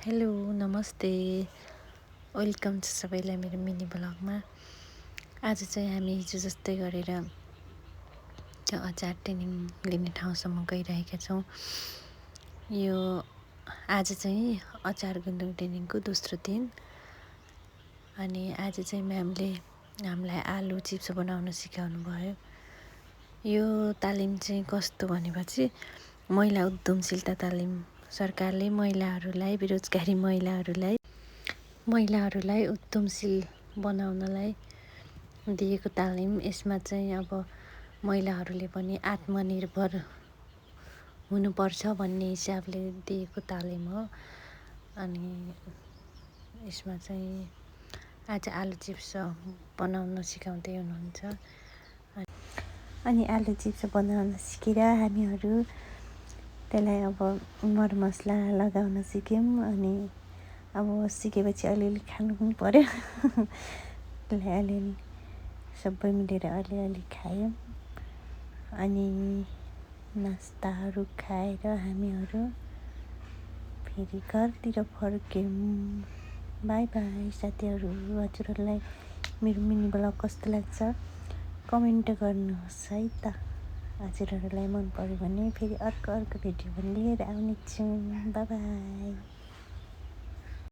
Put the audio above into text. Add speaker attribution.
Speaker 1: Hello नमस्ते welcome छ सबैलाई मेरो मिनी ब्लगमा। आज चाहिँ हामी हिजो जस्तै गरेर त्यो अचार ट्रेनिङ लिने ठाउँसम्म गइरहेका छौँ। यो आज चाहिँ अचार गुन्द्रुक ट्रेनिङको दोस्रो दिन। अनि आज चाहिँ म्यामले हामीलाई आलु चिप्स बनाउन सिकाउनु भयो। यो तालिम चाहिँ कस्तो भनेपछि महिला उद्यमशीलता तालिम सरकारले बेरोजगारी महिलाहरूलाई उद्यमशील बनाउनलाई दिएको तालिम। यसमा चाहिँ अब महिलाहरूले पनि आत्मनिर्भर हुनुपर्छ भन्ने हिसाबले दिएको तालिम हो। अनि यसमा चाहिँ आज आलु चिप्स बनाउन सिकाउँदै हुनुहुन्छ। अनि आलु चिप्स बनाउन सिकेर हामीहरू त्यसलाई अब मरमसला लगाउन सिक्यौँ। अनि अब सिकेपछि अलिअलि खानु पनि पर्यो। त्यसलाई अलिअलि सबै मिलेर अलिअलि खायौँ। अनि नास्ताहरू खाएर हामीहरू फेरि घरतिर फर्क्यौँ। बाई बाई साथीहरू। हजुरहरूलाई मेरो मिनी ब्लग कस्तो लाग्छ कमेन्ट गर्नुहोस् है त। हजुरहरूलाई मन पर्यो भने फेरि अर्को भिडियो पनि लिएर आउने छु। By by.